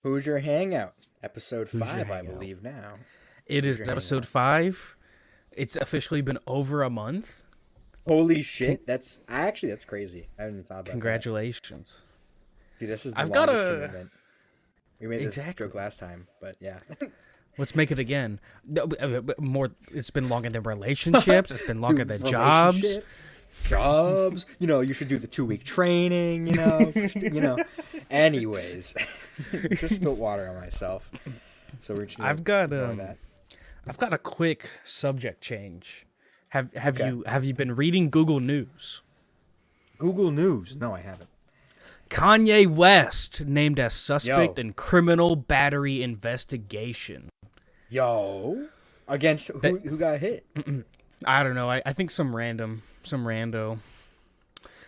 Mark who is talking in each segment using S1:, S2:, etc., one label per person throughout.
S1: Hoosier Hangout, episode
S2: Hoosier
S1: 5, I
S2: Hangout.
S1: believe now.
S2: It is
S1: Hoosier
S2: episode
S1: Hangout.
S2: 5. It's officially been over a month.
S1: Holy
S2: Con-
S1: shit, that's crazy. I haven't even thought about that.
S2: Congratulations.
S1: Dude, this is the
S2: I've got
S1: longest
S2: a...
S1: commitment. We made this
S2: Exactly.
S1: joke last time, but yeah.
S2: Let's make it again. No, more. It's been longer than relationships. It's been longer
S1: Dude,
S2: than jobs.
S1: relationships, jobs. You should do the 2-week training. Anyways, just spilled water on myself. So we're just gonna
S2: I've got
S1: ignore that.
S2: I've got a quick subject change. Have
S1: Okay.
S2: you been reading Google News?
S1: Google News. No, I haven't.
S2: Kanye West named as suspect
S1: Yo.
S2: in criminal battery investigation.
S1: Yo, against who got hit?
S2: I don't know. I think some rando.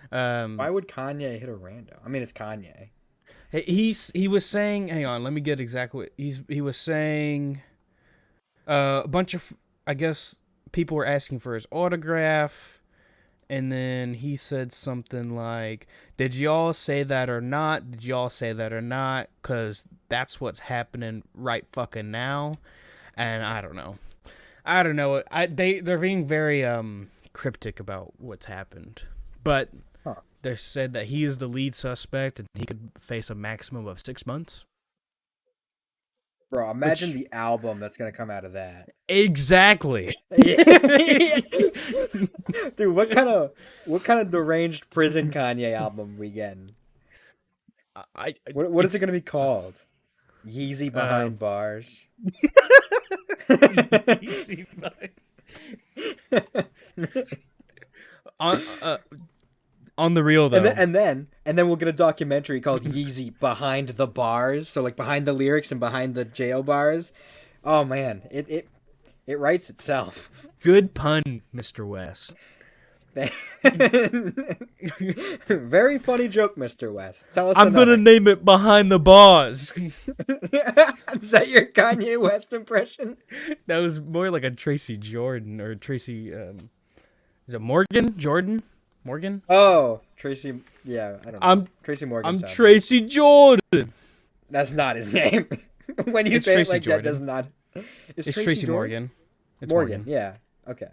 S1: Why would Kanye hit a rando? I mean, it's Kanye.
S2: He was saying, hang on, let me get exactly what he was saying. A bunch of, I guess, people were asking for his autograph, and then he said something like, "Did y'all say that or not? Did y'all say that or not? Cause that's what's happening right fucking now." And I don't know. They're being very cryptic about what's happened, but
S1: Huh.
S2: they said that he is the lead suspect and he could face a maximum of 6 months.
S1: Bro, imagine
S2: Which-
S1: the album that's gonna come out of that.
S2: Exactly.
S1: Dude, what kind of deranged prison Kanye album we getting? What is it gonna be called? Yeezy behind bars.
S2: On the real though,
S1: And then we'll get a documentary called Yeezy Behind the Bars. So like behind the lyrics and behind the jail bars. Oh man, it writes itself.
S2: good pun, Mr. West.
S1: Very funny joke, Mr. West. Tell us
S2: I'm
S1: another.
S2: gonna name it Behind the Bars.
S1: Is that your Kanye West impression?
S2: That was more like a Tracy Jordan or Tracy. Is it Morgan? Jordan? Morgan?
S1: Oh, Tracy. Yeah, I don't know. Tracy Morgan.
S2: I'm
S1: sounds
S2: Tracy Jordan.
S1: That's not his name. When you
S2: It's
S1: say
S2: Tracy
S1: it like
S2: Jordan.
S1: that, does not.
S2: It's Tracy
S1: Jordan?
S2: Morgan. It's
S1: Morgan. Yeah. Okay.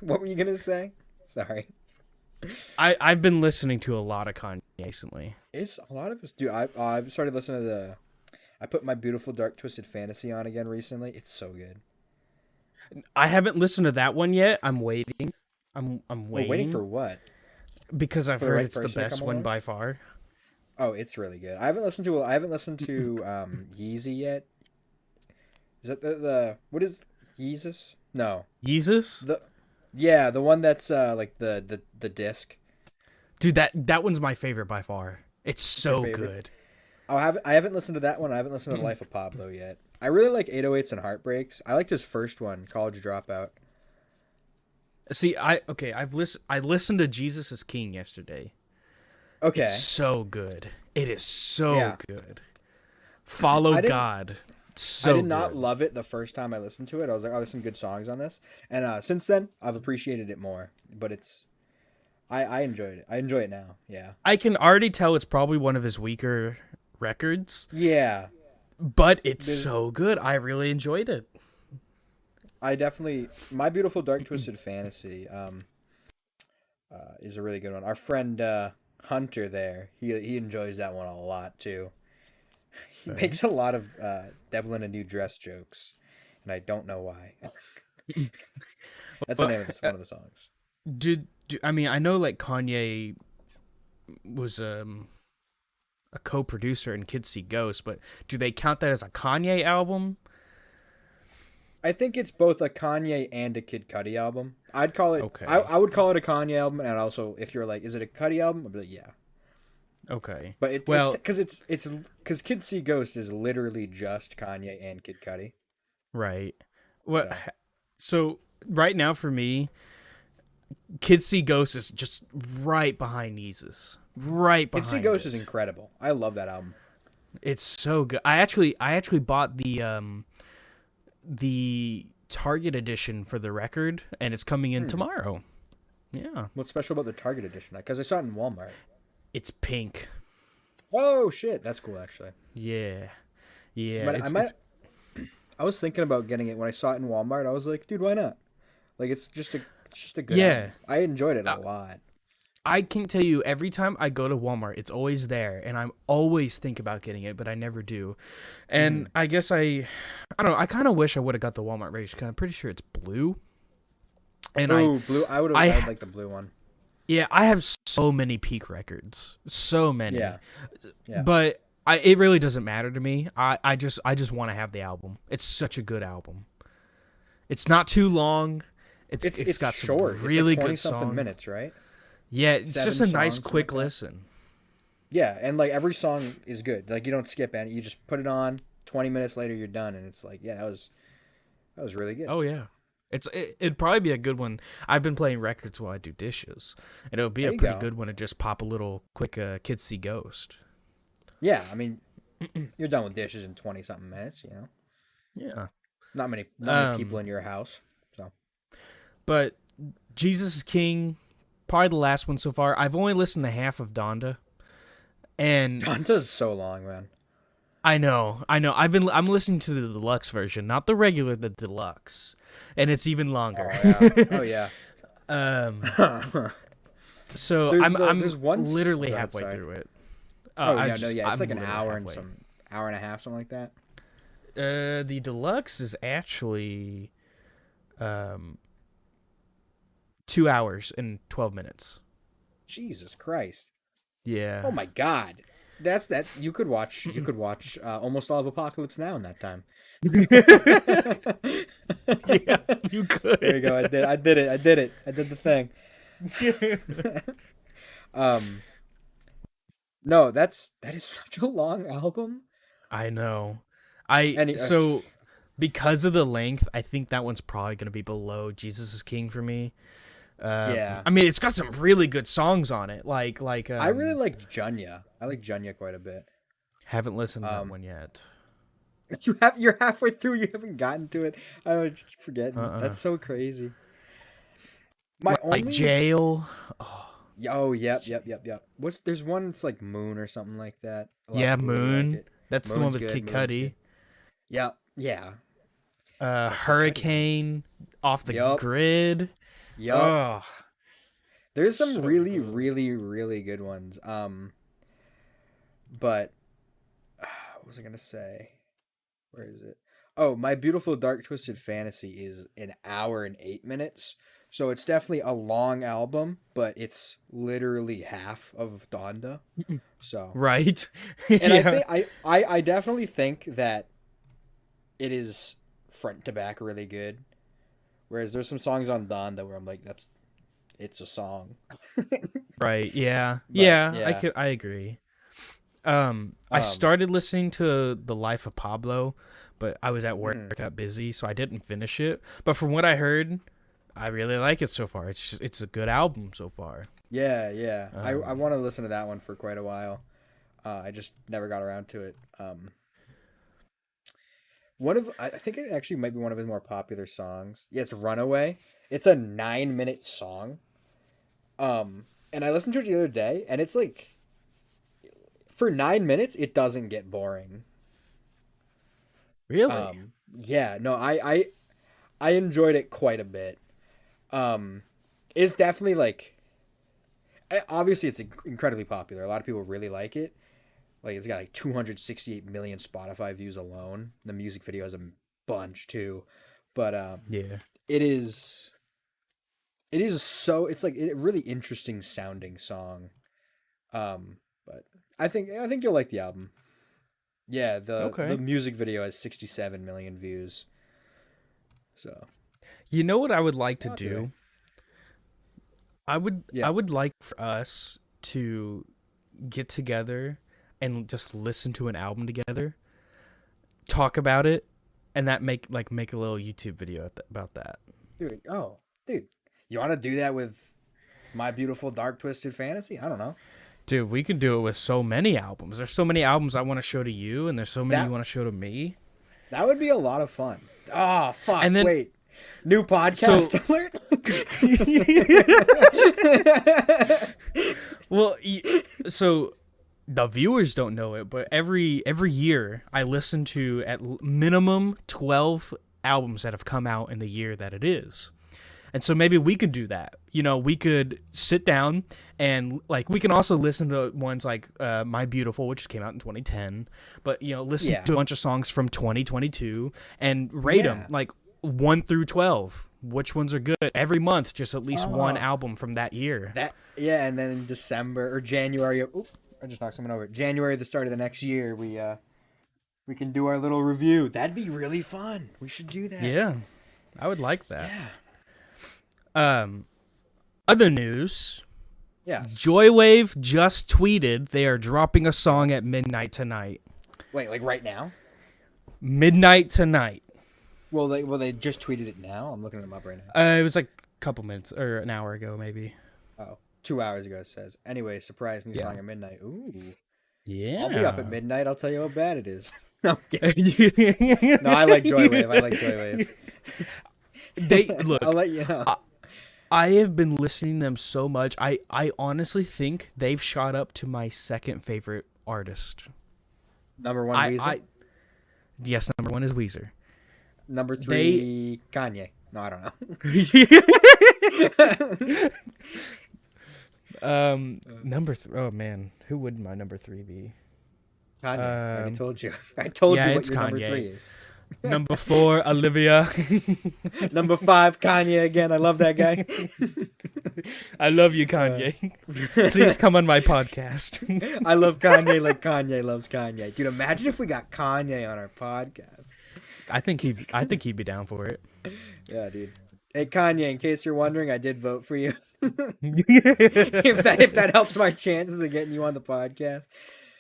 S1: What were you gonna say? Sorry.
S2: I've been listening to a lot of Kanye recently.
S1: It's a lot of us do. I started listening to I put My Beautiful Dark Twisted Fantasy on again recently. It's so good.
S2: I haven't listened to that one yet. I'm waiting. I'm
S1: We're waiting for what?
S2: because I've
S1: for the
S2: heard
S1: right
S2: it's the
S1: person to
S2: best
S1: come
S2: one
S1: along?
S2: by far.
S1: Oh, it's really good. I haven't listened to Yeezy yet. Is that the what is Yeezus? No.
S2: Yeezus?
S1: The one that's like the disc.
S2: Dude, that one's my favorite by far. It's so
S1: favorite?
S2: good.
S1: I haven't listened to that one. I haven't listened to Life of Pablo yet. I really like 808s and Heartbreaks. I liked his first one, College Dropout.
S2: See, I listened to Jesus is King yesterday.
S1: Okay.
S2: It's so good. It is so
S1: Yeah.
S2: good. Follow
S1: I didn't-
S2: God. So
S1: I did not
S2: good.
S1: love it the first time I listened to it. I was like, oh, there's some good songs on this. And since then, I've appreciated it more. But I enjoyed it. I enjoy it now. Yeah.
S2: I can already tell it's probably one of his weaker records,
S1: Yeah.
S2: but it's
S1: There's-
S2: so good. I really enjoyed it.
S1: My Beautiful Dark Twisted Fantasy is a really good one. Our friend Hunter there, he enjoys that one a lot too. He
S2: Okay.
S1: makes a lot of Devil in a New Dress jokes, and I don't know why. That's the name of one of the songs.
S2: I mean, I know like Kanye was a co-producer in Kids See Ghosts, but do they count that as a Kanye album?
S1: I think it's both a Kanye and a Kid Cudi album. I'd call it.
S2: Okay.
S1: I would call it a Kanye album, and also if you're like, is it a Cudi album? I'd be like, yeah.
S2: Okay.
S1: But it's
S2: Well-
S1: because Kids See Ghost is literally just Kanye and Kid Cudi.
S2: Right. Well,
S1: So.
S2: so right now for me, Kids See Ghosts is just right behind Yeezus. Right behind.
S1: Kid See Ghost is
S2: it.
S1: incredible. I love that album.
S2: It's so good. I actually bought the Target edition for the record, and it's coming in tomorrow. Yeah,
S1: What's special about the Target edition? Because I saw it in Walmart.
S2: it's pink.
S1: Oh shit, that's cool actually.
S2: Yeah, yeah.
S1: I might. I was thinking about getting it when I saw it in Walmart. I was like, dude, why not? Like, it's just a good
S2: Yeah.
S1: album. I enjoyed it a lot.
S2: I can tell you every time I go to Walmart, it's always there, and I'm always think about getting it, but I never do. And I guess I don't know. I kind of wish I would have got the Walmart version because I'm pretty sure it's blue. And
S1: Blue. I would like the blue one.
S2: yeah, I have so many Peak records, so many.
S1: Yeah.
S2: But it really doesn't matter to me. I just want to have the album. It's such a good album. It's not too long. It's got some
S1: short.
S2: really
S1: it's like
S2: good songs.
S1: minutes, right?
S2: Yeah, it's just a
S1: 7
S2: nice
S1: songs,
S2: quick
S1: something like that.
S2: listen.
S1: Yeah, and like every song is good. Like you don't skip any. You just put it on. 20 minutes later, you're done, and it's like, yeah, that was really good.
S2: Oh yeah. It'd probably be a good one. I've been playing records while I do dishes, and it would be
S1: There
S2: a
S1: you
S2: pretty
S1: go.
S2: good one to just pop a little quick Kids See Ghost.
S1: Yeah, I mean, you're done with dishes in 20 something minutes. You know,
S2: Yeah.
S1: not many people in your house. So
S2: But Jesus is King, probably the last one so far. I've only listened to half of Donda, and
S1: Danta's so long, man.
S2: I know. I'm listening to the deluxe version, not the regular, the deluxe, and it's even longer.
S1: Oh yeah.
S2: So
S1: there's one
S2: literally
S1: go ahead,
S2: halfway
S1: sorry.
S2: through it.
S1: It's like an
S2: literally
S1: hour and
S2: halfway.
S1: hour and a half, something like that.
S2: The deluxe is actually 2 hours and 12 minutes.
S1: Jesus Christ.
S2: Yeah.
S1: Oh my God. That's that. You could watch almost all of Apocalypse Now in that time.
S2: Yeah, you could.
S1: There you go. I did it. I did the thing. No, that is such a long album.
S2: I know.
S1: Any-
S2: So because of the length, I think that one's probably going to be below Jesus is King for me.
S1: Yeah.
S2: I mean, it's got some really good songs on it. Like
S1: I really liked Junya. I like Junya quite a bit.
S2: haven't listened to that one yet.
S1: You're halfway through. You haven't gotten to it. I would keep forgetting. That's so crazy.
S2: Like Jail.
S1: Oh, yep. There's one that's like Moon or something like that. A lot
S2: Yeah,
S1: of people really
S2: Moon.
S1: like it.
S2: That's the one
S1: Moon's
S2: with
S1: good,
S2: Kid
S1: Moon's
S2: Cudi.
S1: good. Yep. Yeah.
S2: Hurricane, Off the
S1: Yup.
S2: Grid.
S1: Yup.
S2: Oh,
S1: There's some
S2: so
S1: really,
S2: good.
S1: really, really good ones. But what was I gonna say? Where is it? Oh, My Beautiful Dark Twisted Fantasy is an hour and 8 minutes. So it's definitely a long album, but it's literally half of Donda. So
S2: right.
S1: and
S2: Yeah.
S1: I definitely think that it is front to back really good. Whereas there's some songs on Donda where I'm like, it's a song.
S2: Right. Yeah.
S1: But,
S2: Yeah. I agree. I started listening to The Life of Pablo, but I was at work, got busy, so I didn't finish it. But from what I heard, I really like it so far. It's a good album so far.
S1: Yeah. I want to listen to that one for quite a while. I just never got around to it. I think it actually might be one of his more popular songs. Yeah, it's Runaway. It's a 9-minute song. And I listened to it the other day, and it's like, for 9 minutes, it doesn't get boring.
S2: Really?
S1: Yeah, no, I enjoyed it quite a bit. It's definitely like, obviously it's incredibly popular. A lot of people really like it. Like it's got like 268 million Spotify views alone. The music video has a bunch too, but
S2: Yeah.
S1: it's like a really interesting sounding song. But I think you'll like the album. Yeah, the music video has 67 million views. So,
S2: You know what I would like to
S1: Okay.
S2: do? I would like for us to get together and just listen to an album together, talk about it, and make a little YouTube video about that.
S1: dude, you want to do that with My Beautiful Dark Twisted Fantasy? I don't know.
S2: Dude, we can do it with so many albums. There's so many albums I want to show to you, and there's so many
S1: That-
S2: you want to show to me.
S1: That would be a lot of fun. Oh, fuck.
S2: And then-
S1: Wait. New podcast alert?
S2: Well, so the viewers don't know it, but every year I listen to at minimum 12 albums that have come out in the year that it is. And so maybe we could do that. You know, we could sit down and like we can also listen to ones like My Beautiful, which came out in 2010, but you know, listen
S1: Yeah.
S2: to a bunch of songs from 2022 and rate them like 1 through 12. Which ones are good? Every month, just at least one album from that year.
S1: And then in December or January. I just knocked someone over. January, the start of the next year, we can do our little review. That'd be really fun. We should do that.
S2: Yeah, I would like that.
S1: Yeah.
S2: Other news.
S1: Yes.
S2: Joywave just tweeted they are dropping a song at midnight tonight.
S1: Wait, like right now?
S2: Midnight tonight.
S1: Well, they just tweeted it now. I'm looking them up right now.
S2: It was like a couple minutes or an hour ago, maybe.
S1: Oh, 2 hours ago it says. Anyway, surprise new song at midnight. Ooh.
S2: Yeah.
S1: I'll be up at midnight. I'll tell you how bad it is. No, I'm kidding. No, I like Joywave. I like Joywave.
S2: They look.
S1: I'll let you know.
S2: I have been listening to them so much. I honestly think they've shot up to my second favorite artist.
S1: Number one, Weezer.
S2: Yes, number one is Weezer.
S1: Number three, Kanye. No, I don't know.
S2: Number oh man, who would my number 3 be?
S1: Kanye. I already told you. I told you what
S2: it's
S1: your
S2: Kanye.
S1: number 3 is.
S2: Number 4, Olivia.
S1: Number 5, Kanye again. I love that guy.
S2: I love you, Kanye. Please come on my podcast.
S1: I love Kanye like Kanye loves Kanye. Dude, imagine if we got Kanye on our podcast.
S2: I think he'd be down for it.
S1: Yeah, dude. Hey, Kanye, in case you're wondering, I did vote for you. if that helps my chances of getting you on the podcast.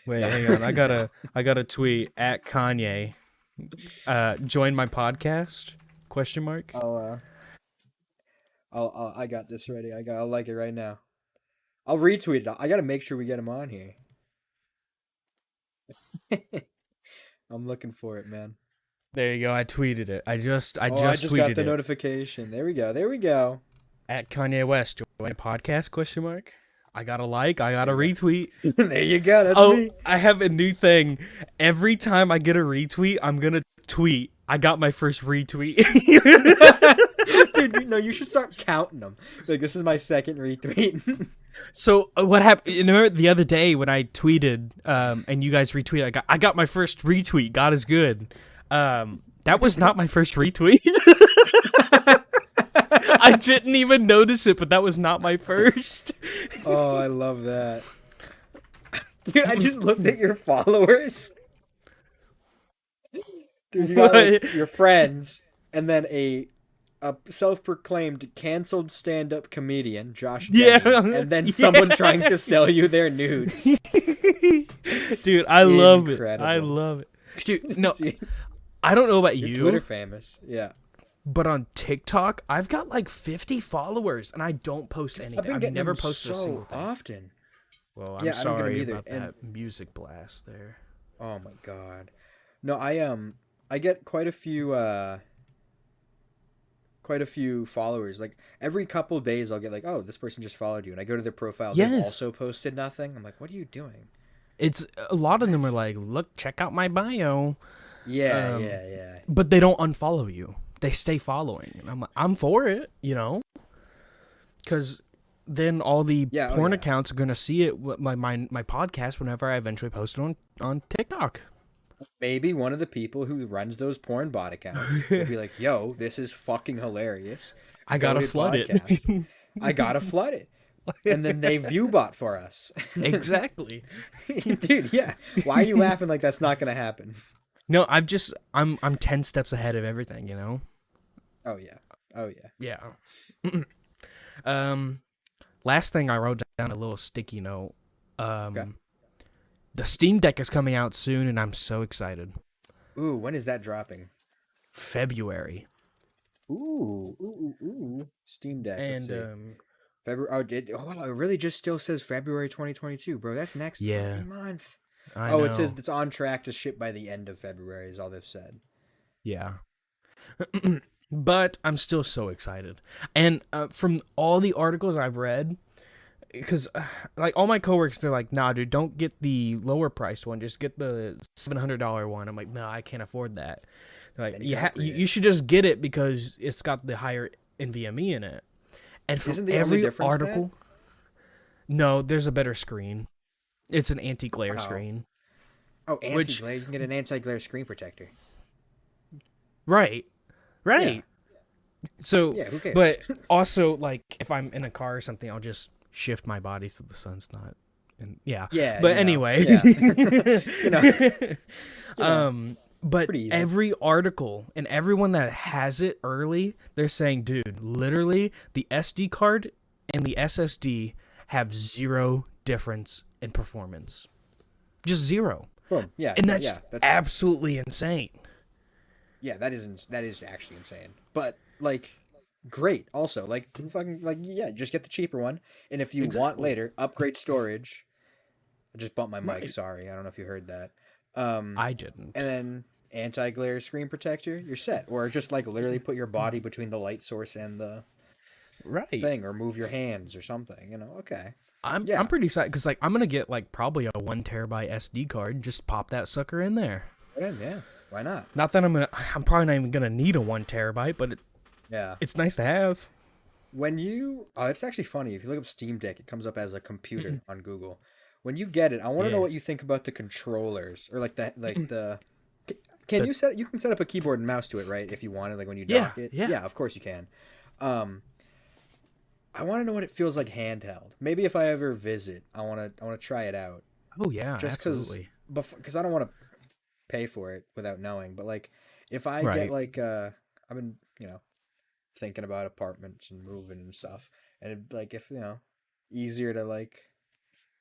S2: Wait, hang on. I got a tweet at Kanye. Join my podcast? Question mark.
S1: I got this ready. I'll like it right now. I'll retweet it. I got to make sure we get him on here. I'm looking for it, man.
S2: There you go. I tweeted it. I just
S1: got
S2: tweeted
S1: the
S2: it.
S1: notification. There we go.
S2: At Kanye West, join podcast? Question mark. I got a like. I got a retweet.
S1: There you go. That's me.
S2: I have a new thing. Every time I get a retweet, I'm gonna tweet. I got my first retweet.
S1: Dude, no, you should start counting them. Like, this is my second retweet.
S2: So what happened? You remember the other day when I tweeted, and you guys retweeted? I got my first retweet. God is good. That was not my first retweet. I didn't even notice it, but that was not my first.
S1: Oh, I love that. Dude, I just looked at your followers. Dude, you got like, your friends, and then a self-proclaimed canceled stand-up comedian, Josh Denny, and then someone trying to sell you their nudes.
S2: Dude, I love it. I love it. Dude, no, I don't know about you.
S1: Twitter famous, yeah.
S2: But on TikTok, I've got like 50 followers, and I don't post anything. I've never posted a single thing.
S1: Often.
S2: Well, I'm sorry about that music blast there.
S1: Oh my god. No, I get quite a few followers. Like every couple days I'll get like, oh, this person just followed you, and I go to their profile, they've also posted nothing. I'm like, what are you doing? It's
S2: a lot of them are like, look, check out my bio.
S1: Yeah.
S2: But they don't unfollow you. They stay following. And I'm like, I'm for it, you know? Because then all the porn accounts are going to see it, my podcast, whenever I eventually post it on TikTok.
S1: Maybe one of the people who runs those porn bot accounts will be like, yo, this is fucking hilarious.
S2: I got to flood it.
S1: I got to flood it. And then they view bot for us.
S2: Exactly.
S1: Dude, yeah. Why are you laughing like that's not going to happen?
S2: No, I'm 10 steps ahead of everything, you know?
S1: Oh yeah.
S2: Yeah. Last thing I wrote down a little sticky note.
S1: Okay.
S2: The Steam Deck is coming out soon, and I'm so excited.
S1: Ooh, when is that dropping?
S2: February.
S1: Ooh. Steam Deck.
S2: And
S1: February. It really just still says February 2022, bro. That's next month.
S2: I know.
S1: It says it's on track to ship by the end of February, is all they've said.
S2: Yeah. But I'm still so excited. And from all the articles I've read, because like all my coworkers, they're like, nah, dude, don't get the lower priced one. Just get the $700 one. I'm like, no, I can't afford that. They're like,
S1: Then you can upgrade
S2: you should just get it because it's got the higher NVMe in it. And from
S1: Isn't the only
S2: every
S1: difference
S2: article, no, there's a better screen. It's an anti-glare
S1: Oh.
S2: screen.
S1: Oh, anti-glare. You can get an anti-glare screen protector.
S2: Right.
S1: Yeah.
S2: So,
S1: Yeah, who cares?
S2: but also, like, if I'm in a car or something, I'll just shift my body so the sun's not. And yeah.
S1: Yeah.
S2: But
S1: you know,
S2: anyway.
S1: yeah.
S2: But
S1: pretty easy.
S2: every article and everyone that has it early, they're saying, dude, literally, the SD card and the SSD have zero difference in performance. Just zero.
S1: Boom. Yeah.
S2: And that's,
S1: that's
S2: absolutely insane.
S1: Yeah, that is actually insane. But like, great. Also, like, fucking like, yeah, just get the cheaper one, and if you want later, upgrade storage. I just bumped my mic.
S2: Right.
S1: Sorry, I don't know if you heard that.
S2: I didn't.
S1: And then anti-glare screen protector, you're set. Or just like literally put your body between the light source and the
S2: Right.
S1: thing, or move your hands or something. You know? Okay.
S2: I'm
S1: Yeah.
S2: pretty excited because like I'm gonna get like probably a 1 terabyte SD card and just pop that sucker in there.
S1: Yeah. Why not?
S2: Not that I'm probably not even gonna need a 1 terabyte, but
S1: Yeah.
S2: it's nice to have.
S1: When you, it's actually funny. If you look up Steam Deck, it comes up as a computer on Google. When you get it, I want to know what you think about the controllers, or like the. Can you set? You can set up a keyboard and mouse to it, right? If you want it, like when you dock it.
S2: Yeah.
S1: Of course you can. I want to know what it feels like handheld. Maybe if I ever visit, I want to try it out.
S2: Oh yeah,
S1: Just
S2: absolutely.
S1: because I don't want to pay for it without knowing. But like, if I
S2: Right.
S1: get like I've been thinking about apartments and moving and stuff, and it'd, like if easier to like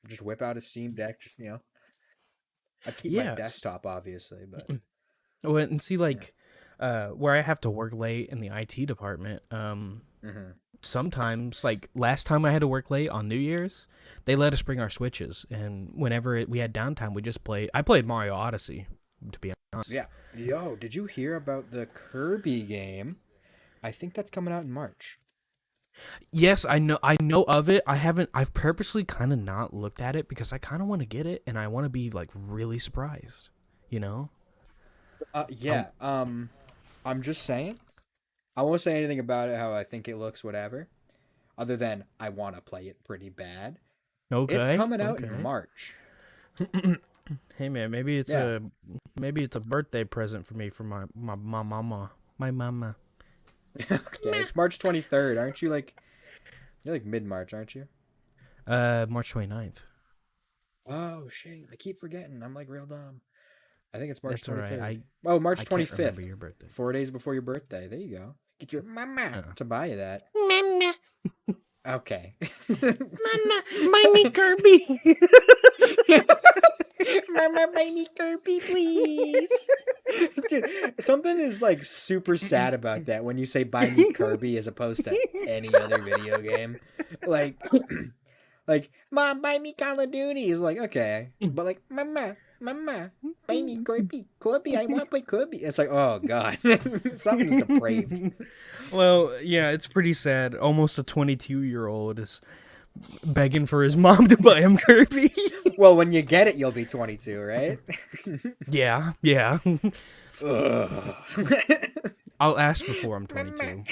S1: just whip out a Steam Deck, just I'd keep my desktop obviously, but
S2: Oh, and see like where I have to work late in the IT department. Sometimes like last time I had to work late on New Year's, they let us bring our Switches, and whenever we had downtime, we just played. I played Mario Odyssey, to be honest.
S1: yeah. Yo, did you hear about the Kirby game? I think that's coming out in March.
S2: Yes, I know of it. I've purposely kind of not looked at it because I kind of want to get it and I want to be like really surprised, you know?
S1: Yeah. I'm just saying. I won't say anything about it, how I think it looks, whatever. Other than I want to play it pretty bad.
S2: Okay.
S1: It's coming out in March.
S2: Hey man, maybe it's a birthday present for me from my mama. My mama.
S1: Okay, it's March 23rd. Aren't you like you're like mid-March, aren't you?
S2: March 29th.
S1: Oh shit, I keep forgetting. I'm like real dumb. I think it's March
S2: That's
S1: 23rd.
S2: all right.
S1: March
S2: I can't
S1: 25th.
S2: remember your birthday.
S1: 4 days before your birthday. There you go. Get your mama to buy you that.
S3: Mama,
S1: Okay.
S3: mama, buy me Kirby.
S1: Mama, buy me Kirby, please. Dude, something is like super sad about that when you say buy me Kirby as opposed to any other video game. Like, like, Mom, buy me Call of Duty is like, okay. But like, Mama, buy me Kirby. Kirby, I want to play Kirby. It's like, oh, God. Something's depraved.
S2: Well, yeah, it's pretty sad. Almost a 22-year-old is begging for his mom to buy him Kirby.
S1: Well, when you get it, you'll be 22, right?
S2: Yeah. I'll ask before I'm 22.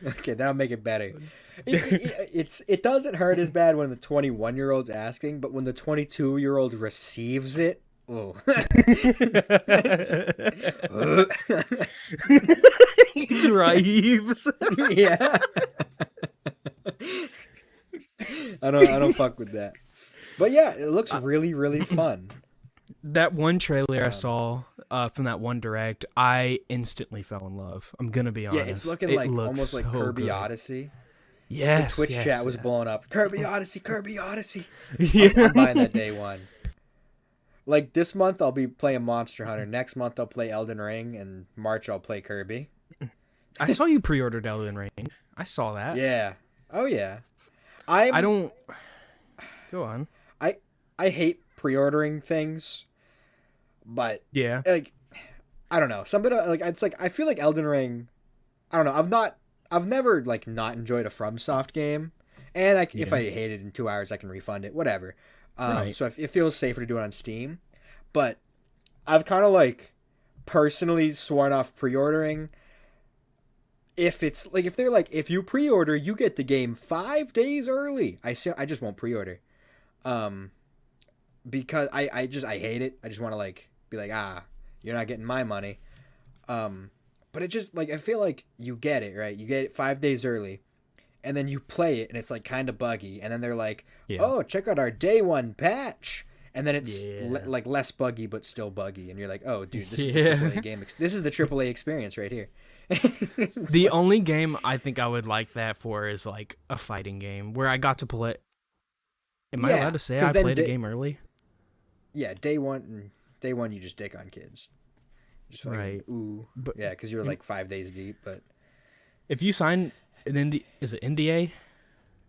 S1: Okay, that'll make it better. It doesn't hurt as bad when the 21-year-old's asking, but when the 22-year-old receives it, oh.
S2: He drives.
S1: Yeah. I don't fuck with that. But yeah, it looks really, really fun.
S2: That one trailer I saw from that one direct, I instantly fell in love. I'm gonna be honest.
S1: Yeah, it's looking like almost like Kirby Odyssey.
S2: Yes,
S1: the Twitch chat was blowing up. Kirby Odyssey.
S2: Yeah.
S1: I'm buying that day one. Like this month, I'll be playing Monster Hunter. Next month, I'll play Elden Ring, and March, I'll play Kirby.
S2: I saw you pre-ordered Elden Ring. I saw that.
S1: Yeah. Oh yeah.
S2: I don't. Go on.
S1: I hate pre-ordering things, but
S2: Yeah.
S1: like I don't know. Somebody like it's like I feel like Elden Ring. I don't know. I've never like not enjoyed a FromSoft game, and if I hate it in 2 hours, I can refund it, whatever.
S2: Right.
S1: So it feels safer to do it on Steam, but I've kind of like personally sworn off pre-ordering. If it's like if they're like if you pre-order, you get the game 5 days early. I just won't pre-order, um, because I hate it. I just want to like be like you're not getting my money. But it just like I feel like you get it right. You get it 5 days early, and then you play it, and it's like kind of buggy, and then they're like, oh, check out our day one patch. And then it's like less buggy, but still buggy, and you're like, "Oh, dude, this is the AAA game. This is the AAA experience right here."
S2: The only game I think I would like that for is like a fighting game where I got to play. Am I allowed to say I played a game early?
S1: Yeah, day one, you just dick on kids. Just fucking,
S2: right.
S1: Ooh, but yeah, because you're like 5 days deep. But
S2: if you sign an is it NDA?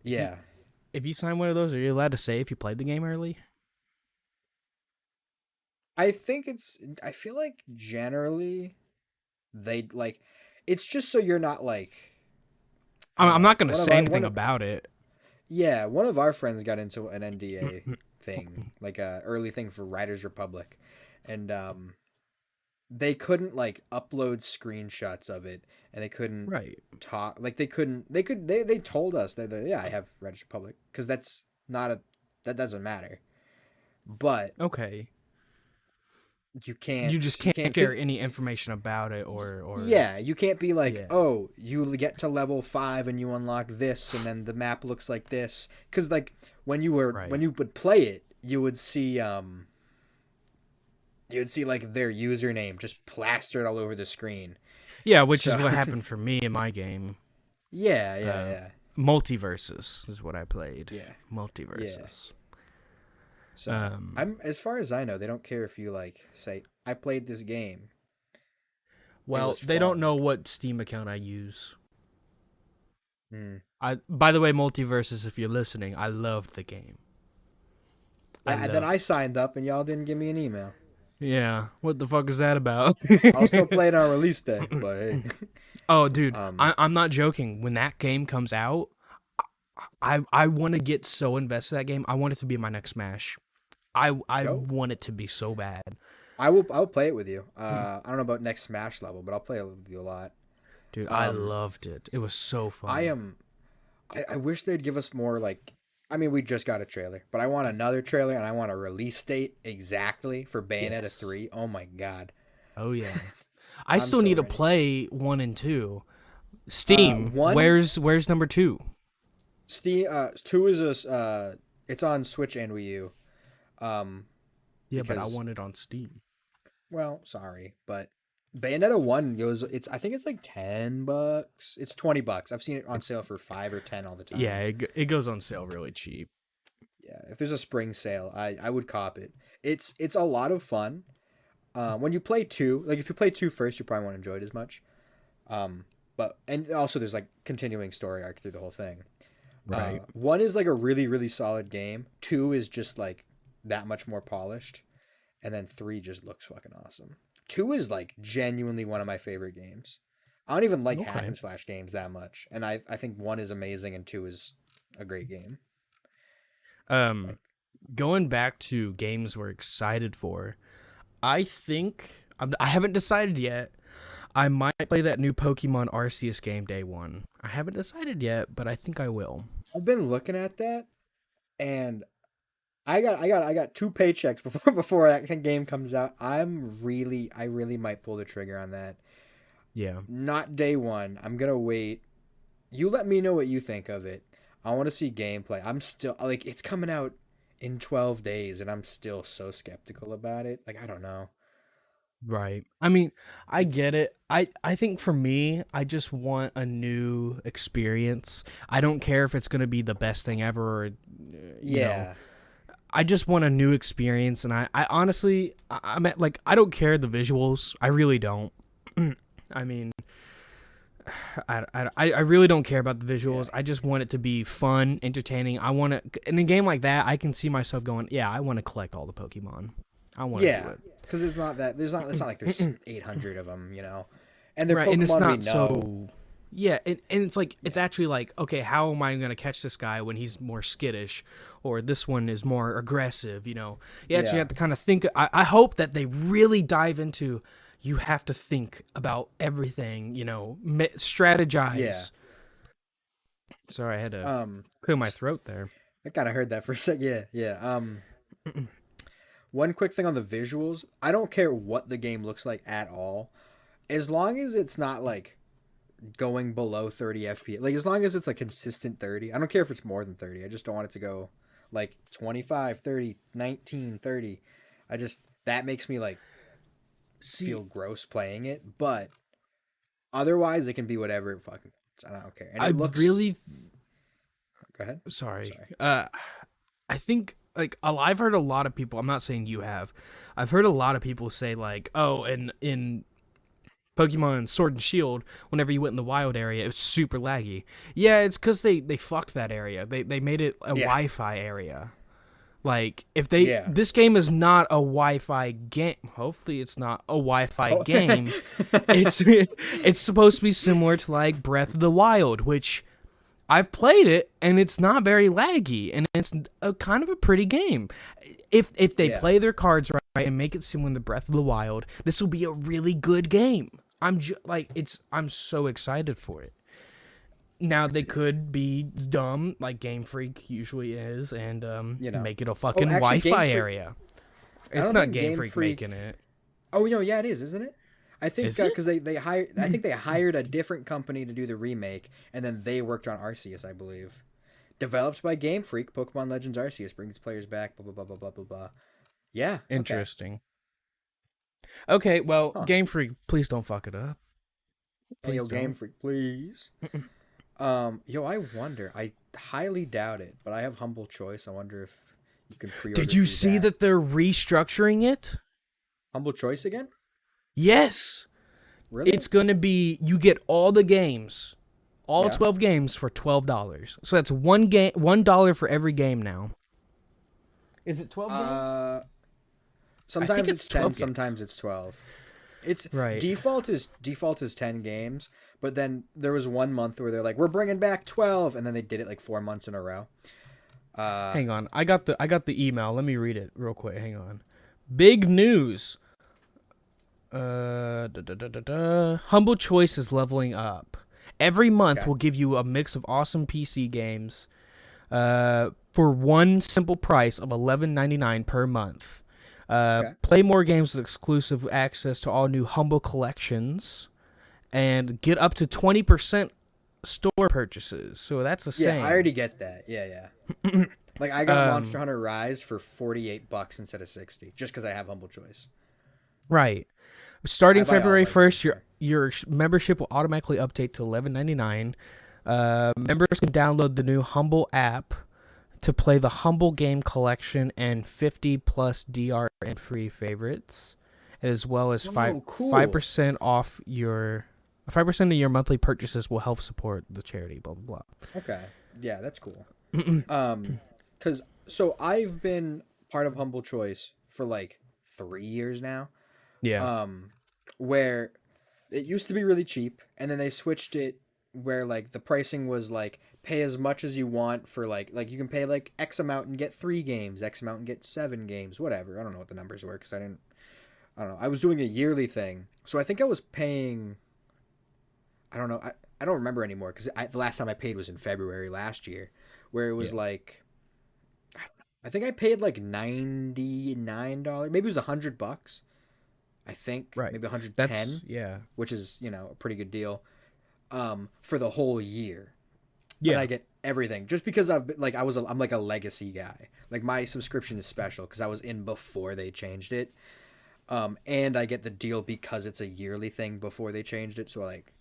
S1: Yeah.
S2: If you sign one of those, are you allowed to say if you played the game early?
S1: I feel like generally they like it's just so you're not like
S2: I'm not going to say anything about it.
S1: Yeah, one of our friends got into an NDA thing, like a early thing for Riders Republic, and they couldn't like upload screenshots of it, and they couldn't talk like they told us that I have Riders Republic because that doesn't matter. But
S2: okay.
S1: You just
S2: can't share any information about it or
S1: yeah, you can't be like, oh, you get to level 5 and you unlock this and then the map looks like this, because like when you would play it, you would see like their username just plastered all over the screen.
S2: Yeah, which is what happened for me in my game.
S1: Yeah.
S2: Multiverses is what I played.
S1: Yeah,
S2: Multiverses.
S1: Yeah. So I'm as far as I know, they don't care if you like say I played this game.
S2: Well, they don't know what Steam account I use.
S1: Hmm.
S2: By the way, Multiverses, if you're listening, I loved the game.
S1: And then I signed up and y'all didn't give me an email.
S2: Yeah, what the fuck is that about?
S1: I'll still play it on release day, but hey.
S2: Oh, dude, I'm not joking. When that game comes out, I want to get so invested in that game. I want it to be my next Smash. I want it to be so bad.
S1: I'll play it with you. I don't know about next Smash level, but I'll play it with you a lot.
S2: Dude, I loved it. It was so fun.
S1: I wish they'd give us more like. I mean, we just got a trailer, but I want another trailer and I want a release date exactly for Bayonetta 3. Oh my god.
S2: Oh yeah. I still need to play 1 and 2. Steam. Where's number 2?
S1: Steam 2 is it's on Switch and Wii U.
S2: Yeah, but I want it on Steam.
S1: Well, sorry, but Bayonetta 1 I think it's like $10. It's $20. I've seen it on sale for 5 or 10 all the time.
S2: Yeah, it goes on sale really cheap.
S1: Yeah, if there's a spring sale, I would cop it. It's a lot of fun. When you play 2, like if you play 2 first, you probably won't enjoy it as much. And also there's like continuing story arc through the whole thing.
S2: Right.
S1: 1 is like a really, really solid game. 2 is just like that much more polished. And then 3 just looks fucking awesome. 2 is like genuinely one of my favorite games. I don't even like hack and slash games that much. And I think 1 is amazing and 2 is a great game.
S2: Going back to games we're excited for, I think I haven't decided yet. I might play that new Pokemon Arceus game day 1. I haven't decided yet, but I think I will.
S1: I've been looking at that, and I got 2 paychecks before that game comes out. I really might pull the trigger on that.
S2: Yeah.
S1: Not day 1. I'm gonna wait. You let me know what you think of it. I want to see gameplay. I'm still like it's coming out in 12 days, and I'm still so skeptical about it. Like I don't know.
S2: Right. I mean, I get it. I think for me, I just want a new experience. I don't care if it's going to be the best thing ever or, you know. I just want a new experience, and I honestly, I'm at, like, I don't care the visuals. I really don't. I mean, I really don't care about the visuals. I just want it to be fun, entertaining. I want to, in a game like that, I can see myself going, yeah, I want to collect all the Pokemon. I want to do it.
S1: Because it's not like there's 800 of them, you know, and they're
S2: right,
S1: Pokemon
S2: and it's not
S1: we know.
S2: so Yeah, and it's like it's actually like, okay, how am I gonna catch this guy when he's more skittish, or this one is more aggressive? You know, you actually
S1: Yeah.
S2: have to kind of think. I hope that they really dive into. You have to think about everything. You know,
S1: Yeah.
S2: strategize. Sorry, I had to
S1: Um,
S2: clear my throat there.
S1: I kind of heard that for a sec. Yeah, yeah. One quick thing on the visuals. I don't care what the game looks like at all, as long as it's not like going below 30 FPS. Like as long as it's a consistent 30. I don't care if it's more than 30. I just don't want it to go like 25, 30, 19, 30. I just that makes me like
S2: See,
S1: feel gross playing it, but otherwise it can be whatever it fucking wants. I don't care. And
S2: I
S1: it looks
S2: really
S1: Go ahead.
S2: sorry.
S1: Sorry.
S2: I think like I've heard a lot of people. I'm not saying you have. I've heard a lot of people say like, oh, and in Pokemon Sword and Shield, whenever you went in the wild area, it was super laggy. Yeah, it's because they fucked that area. They made it a
S1: Yeah.
S2: Wi-Fi area. Like if they
S1: Yeah.
S2: this game is not a Wi-Fi game. Hopefully, it's not a Wi-Fi
S1: Oh.
S2: game. It's supposed to be similar to like Breath of the Wild, which I've played it and it's not very laggy and it's a kind of a pretty game. If they
S1: Yeah.
S2: play their cards right and make it similar to Breath of the Wild, this will be a really good game. I'm so excited for it. Now they could be dumb like Game Freak usually is and make it a fucking
S1: actually, Game
S2: Wi-Fi
S1: Freak-
S2: area.
S1: I
S2: It's
S1: don't
S2: not
S1: think
S2: Game
S1: Game
S2: Freak
S1: Freak-
S2: making it.
S1: Oh no, yeah, it is, isn't it? I think
S2: Is it?
S1: because they hired. I think they hired a different company to do the remake, and then they worked on Arceus, I believe. Developed by Game Freak, Pokemon Legends Arceus brings players back. Blah blah blah blah blah blah blah. Yeah. Okay.
S2: Interesting. Okay, well,
S1: Huh.
S2: Game Freak, please don't fuck it up.
S1: Hey, yo,
S2: Please
S1: Game
S2: don't.
S1: Freak, please. Yo, I wonder. I highly doubt it, but I have humble choice. I wonder if you can pre-order.
S2: Did you
S1: through
S2: see that they're restructuring it?
S1: Humble choice again?
S2: Yes.
S1: Really?
S2: It's going to be you get all the games, all
S1: Yeah.
S2: 12 games for $12. So that's $1 for every game now. Is it 12 games?
S1: Sometimes
S2: it's
S1: it's 10,
S2: 12 games.
S1: sometimes it's 12. It's
S2: Right.
S1: default is 10 games, but then there was 1 month where they're like, we're bringing back 12, and then they did it like 4 months in a row.
S2: Hang on. I got the email. Let me read it real quick. Hang on. Big news. Humble Choice is leveling up. Every month
S1: Okay.
S2: will give you a mix of awesome PC games for one simple price of $11.99 per month.
S1: Okay.
S2: Play more games with exclusive access to all new Humble collections and get up to 20% store purchases. So that's the same.
S1: Yeah, I already get that. Yeah, yeah. Like I got Monster Hunter Rise for $48 instead of 60, just because I have humble choice.
S2: Right. Starting
S1: I buy all
S2: February
S1: my
S2: 1st,
S1: games
S2: your membership will automatically update to $11.99. Members can download the new Humble app to play the Humble game collection and 50 plus DRM free favorites, as well as
S1: Oh, cool.
S2: 5% off your 5% of your monthly purchases will help support the charity. Blah blah blah.
S1: Okay. Yeah, that's cool. Because so I've been part of Humble Choice for like 3 years now.
S2: Yeah.
S1: Where it used to be really cheap, and then they switched it where like the pricing was like pay as much as you want for like you can pay like X amount and get 3 games, X amount and get 7 games, whatever. I don't know what the numbers were because I don't know. I was doing a yearly thing, so I think I was paying. I don't know. I don't remember anymore because the last time I paid was in February last year, where it was like. I think I paid like $99. Maybe it was $100. I think
S2: Right.
S1: maybe 110,
S2: That's yeah.
S1: which is a pretty good deal, for the whole year.
S2: Yeah.
S1: And I get everything just because I've been, like I'm like a legacy guy. Like my subscription is special because I was in before they changed it, and I get the deal because it's a yearly thing before they changed it. So like,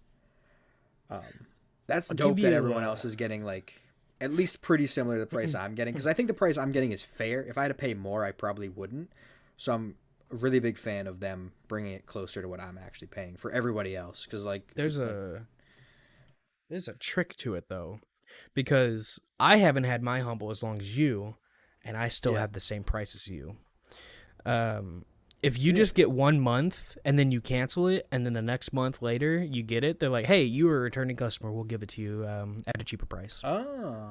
S1: that's dope
S2: give
S1: that
S2: you,
S1: everyone else is getting like at least pretty similar to the price I'm getting because I think the price I'm getting is fair. If I had to pay more, I probably wouldn't. So I'm a really big fan of them bringing it closer to what I'm actually paying for everybody else because like
S2: There's a trick to it though, because I haven't had my Humble as long as you, and I still
S1: Yeah.
S2: have the same price as you. if you just get 1 month and then you cancel it, and then the next month later you get it, they're like, "Hey, you were a returning customer. We'll give it to you at a cheaper price."
S1: Oh,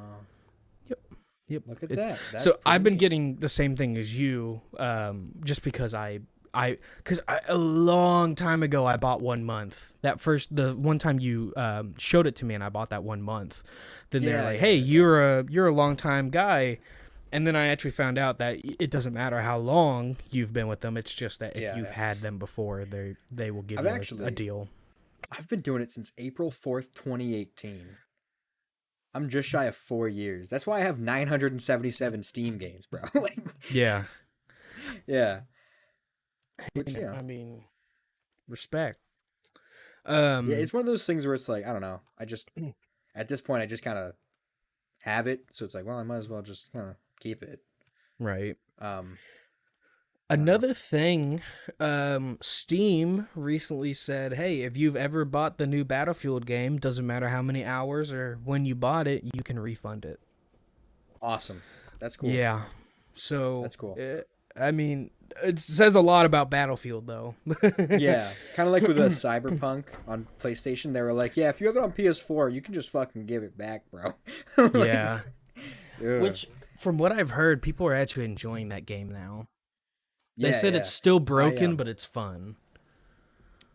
S2: Yep.
S1: look at that. That's
S2: So I've been
S1: pretty neat.
S2: getting the same thing as you, just because because a long time ago I bought 1 month. The one time you showed it to me and I bought that 1 month. Then they're
S1: Yeah,
S2: like,
S1: yeah,
S2: "Hey,
S1: yeah.
S2: you're a long time guy," and then I actually found out that it doesn't matter how long you've been with them. It's just that if
S1: Yeah,
S2: you've
S1: yeah.
S2: had them before, they will give
S1: I've
S2: you a
S1: actually
S2: deal.
S1: I've been doing it since April 4th, 2018. I'm just shy of 4 years. That's why I have 977 Steam games, bro. Like,
S2: Yeah.
S1: yeah. Which,
S2: I
S1: yeah.
S2: mean, respect.
S1: Yeah,
S2: Um,
S1: it's one of those things where it's like, I don't know. At this point, I just kind of have it. So it's like, well, I might as well just keep it.
S2: right.
S1: Um, I don't know.
S2: Another thing, Steam recently said, "Hey, if you've ever bought the new Battlefield game, doesn't matter how many hours or when you bought it, you can refund it."
S1: Awesome. That's cool.
S2: Yeah. So,
S1: That's cool.
S2: I mean, it says a lot about Battlefield, though.
S1: Yeah. Kind of like with a Cyberpunk on PlayStation. They were like, yeah, if you have it on PS4, you can just fucking give it back, bro. Like,
S2: Yeah.
S1: ugh.
S2: Which, from what I've heard, people are actually enjoying that game now. They
S1: Yeah,
S2: said it's
S1: yeah.
S2: still
S1: I
S2: broken, but it's fun.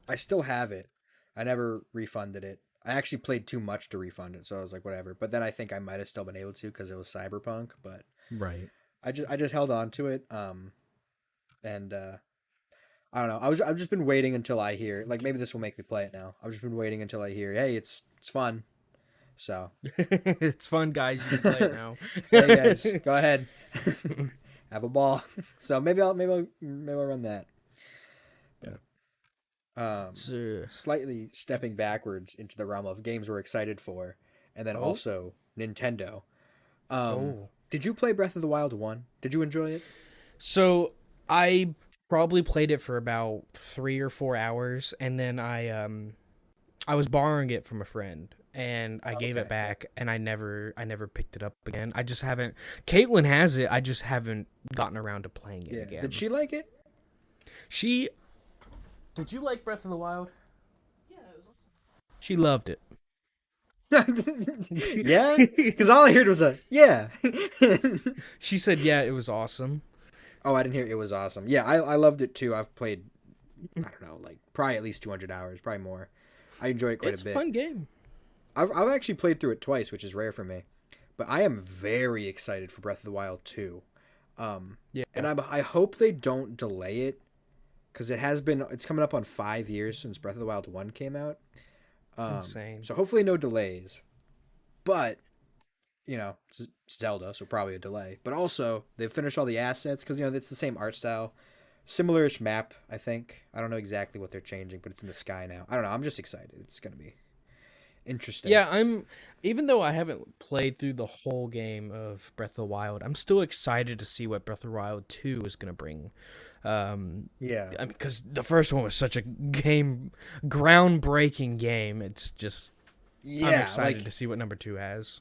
S1: I still have it. I never refunded it. I actually played too much to refund it, so I was like, whatever. But then I think I might have still been able to because it was Cyberpunk. But
S2: Right.
S1: I just held on to it. And I don't know. I've just been waiting until I hear, like, maybe this will make me play it now. I've just been waiting until I hear, hey, it's fun. So
S2: It's fun, guys. You can play it now.
S1: hey guys, go ahead, have a ball. So maybe I'll run that.
S2: So,
S1: Slightly stepping backwards into the realm of games we're excited for, and then
S2: oh,
S1: also Nintendo. Um,
S2: oh.
S1: did you play Breath of the Wild 1? Did you enjoy it?
S2: So I probably played it for about 3 or 4 hours, and then I was borrowing it from a friend, and I gave it
S1: Okay, yeah.
S2: back, and I never picked it up again. I just haven't. Caitlin has it. I just haven't gotten around to playing it
S1: Yeah.
S2: again.
S1: Did she like it?
S2: She Did you like Breath of the Wild? She loved it.
S1: Yeah, because all I heard was a yeah.
S2: She said, "Yeah, it was awesome."
S1: Oh, I didn't hear it was awesome. Yeah, I loved it too. I've played, I don't know, like probably at least 200 hours, probably more. I enjoyed it quite
S2: It's
S1: a
S2: a
S1: bit.
S2: fun game.
S1: I've actually played through it twice, which is rare for me. But I am very excited for Breath of the Wild 2.
S2: Yeah.
S1: And I hope they don't delay it because it's coming up on 5 years since Breath of the Wild 1 came out.
S2: Insane.
S1: So hopefully no delays. But Zelda, so probably a delay. But also they've finished all the assets because it's the same art style, similar-ish map. I think I don't know exactly what they're changing, but it's in the sky now. I don't know. I'm just excited. It's gonna be interesting.
S2: Yeah, even though I haven't played through the whole game of Breath of the Wild, I'm still excited to see what Breath of the Wild 2 is going to bring.
S1: Yeah.
S2: Because the first one was such a groundbreaking game. It's just,
S1: Yeah.
S2: I'm excited
S1: Like
S2: to see what number 2 has.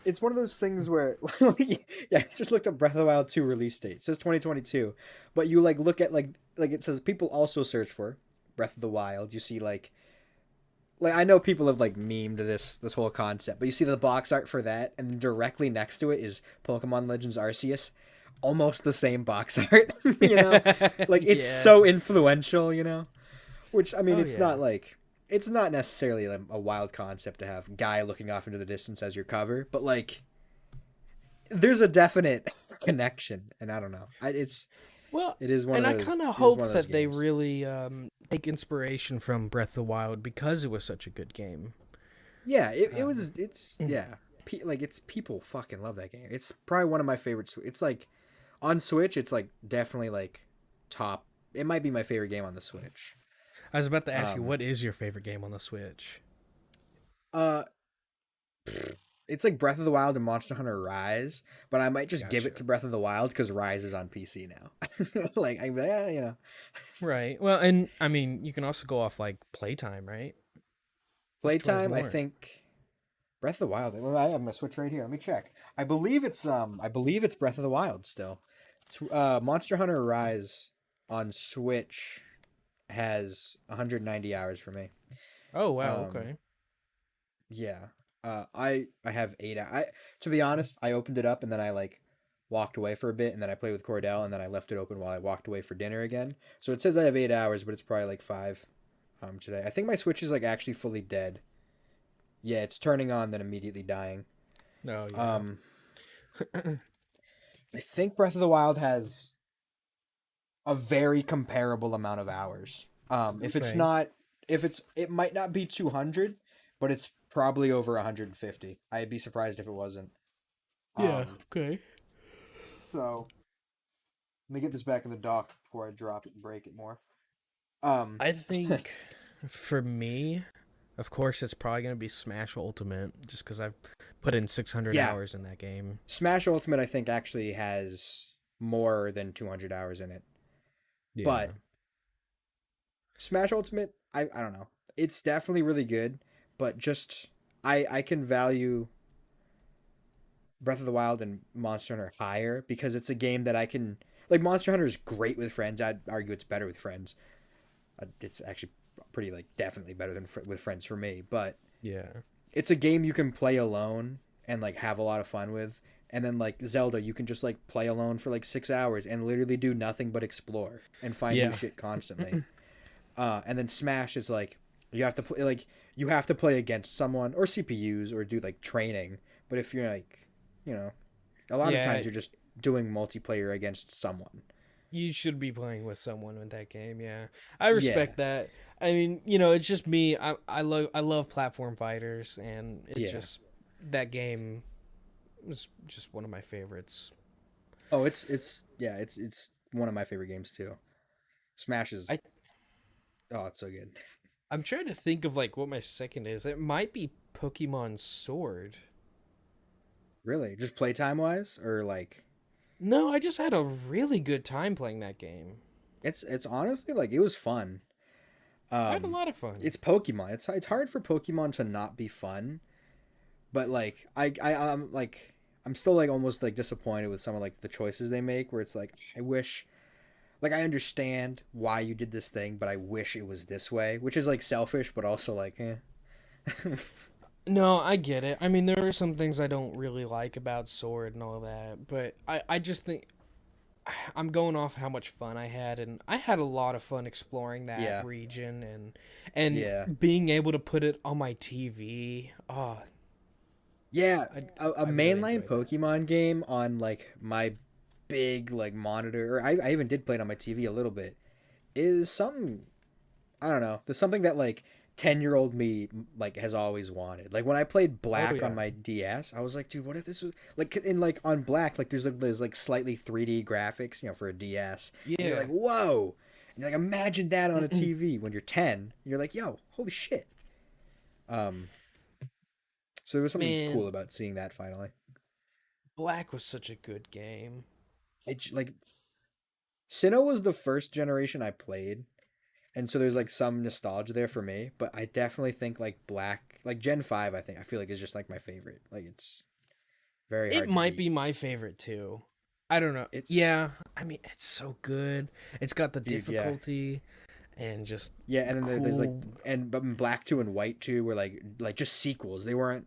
S1: it's one of those things where yeah, I just looked up Breath of the Wild 2 release date. It says 2022, but you look at like it says people also search for Breath of the Wild. You see like I know people have like memed this whole concept, but you see the box art for that, and then directly next to it is Pokemon Legends Arceus, almost the same box art. Like it's
S2: Yeah.
S1: so influential. Which I mean,
S2: Oh,
S1: it's
S2: yeah.
S1: it's not necessarily a wild concept to have guy looking off into the distance as your cover, but like there's a definite connection, and I don't know.
S2: Well,
S1: It is one
S2: and
S1: of
S2: I
S1: those.
S2: kind of
S1: It is one
S2: hope
S1: of those
S2: that they
S1: games.
S2: really take inspiration from Breath of the Wild because it was such a good game.
S1: Yeah, it was. It's
S2: Mm.
S1: yeah. It's people fucking love that game. It's probably one of my favorites. It's like on Switch. It's like definitely like top. It might be my favorite game on the Switch.
S2: I was about to ask you,
S1: Um.
S2: what is your favorite game on the Switch?
S1: Uh. It's like Breath of the Wild and Monster Hunter Rise, but I might just give it
S2: Gotcha.
S1: to Breath of the Wild because Rise is on PC now. Like I'm like,
S2: Right. Well, and I mean, you can also go off like playtime, right? Which one is
S1: playtime. I
S2: more?
S1: think Breath of the Wild. Well, I have my Switch right here. Let me check. I believe it's Breath of the Wild still. It's Monster Hunter Rise on Switch has 190 hours for me.
S2: Oh wow,
S1: Um,
S2: okay.
S1: yeah. I have 8 I to be honest, I opened it up and then I like walked away for a bit and then I played with Cordell and then I left it open while I walked away for dinner again. So it says I have 8 hours, but it's probably like 5 today. I think my Switch is like actually fully dead. Yeah, it's turning on then immediately dying.
S2: Oh yeah.
S1: Um I think Breath of the Wild has a very comparable amount of hours. If it's
S2: Okay.
S1: not, it might not be 200, but it's probably over 150. I'd be surprised if it wasn't.
S2: Yeah.
S1: Um,
S2: Okay.
S1: so let me get this back in the dock before I drop it and break it more. Um,
S2: I think for me, of course, it's probably gonna be Smash Ultimate, just because I've put in 600
S1: yeah,
S2: hours in that game.
S1: Smash Ultimate I think actually has more than 200 hours in it,
S2: Yeah.
S1: but Smash Ultimate, I don't know. It's definitely really good, but just I can value Breath of the Wild and Monster Hunter higher because it's a game that I can like. Monster Hunter is great with friends. I'd argue it's better with friends. It's actually pretty like definitely better than with friends for me. But
S2: Yeah.
S1: it's a game you can play alone and like have a lot of fun with. And then like Zelda, you can just like play alone for like 6 hours and literally do nothing but explore and find new
S2: Yeah.
S1: shit constantly. And then Smash is like you have to play like you have to play against someone or CPUs or do like training. But if you're like, you know, a lot of
S2: Yeah.
S1: times you're just doing multiplayer against someone.
S2: You should be playing with someone in that game. Yeah. I
S1: Yeah,
S2: respect that. I mean, it's just me. I love platform fighters, and it's
S1: yeah.
S2: just that game was just one of my favorites.
S1: Oh, it's yeah, it's one of my favorite games too. Smash is
S2: I
S1: oh, it's so good.
S2: I'm trying to think of like what my second is. It might be Pokemon Sword.
S1: Really, just playtime wise, or like
S2: No, I just had a really good time playing that game.
S1: it's honestly like it was fun.
S2: I had a
S1: Um,
S2: lot of fun.
S1: it's Pokemon. It's hard for Pokemon to not be fun, but like I'm like I'm still like almost like disappointed with some of like the choices they make. Where it's like I wish, like I understand why you did this thing, but I wish it was this way, which is like selfish, but also like eh.
S2: No, I get it. I mean, there are some things I don't really like about Sword and all that, but I just think I'm going off how much fun I had, and I had a lot of fun exploring that
S1: Yeah,
S2: region and
S1: yeah,
S2: being able to put it on my TV. Oh,
S1: yeah.
S2: I
S1: A
S2: I really
S1: mainline
S2: enjoyed that.
S1: Pokemon game on like my big like monitor, or I even did play it on my TV a little bit. Is some I don't know. There's something that like 10-year-old me like has always wanted. Like when I played
S2: Oh
S1: Black on
S2: yeah,
S1: my DS, I was like, dude, what if this was like in like on Black, like there's like slightly 3D graphics, for a DS. And you're
S2: yeah.
S1: like, whoa. And you're like, imagine that on a TV when you're 10. You're like, yo, holy shit. Um, so there was something
S2: Man,
S1: cool about seeing that finally.
S2: Black was such a good game.
S1: Like Sinnoh was the first generation I played, and so there's like some nostalgia there for me, but I definitely think like Black, like Gen 5, I feel like is just like my favorite. Like it's very
S2: It
S1: hard to
S2: might
S1: beat.
S2: be my favorite too. I don't know.
S1: It's
S2: Yeah, I mean, it's so good. It's got the
S1: dude, yeah.
S2: difficulty and just
S1: Yeah, and then there's like
S2: cool.
S1: and but in Black 2 and White 2 were like just sequels. They weren't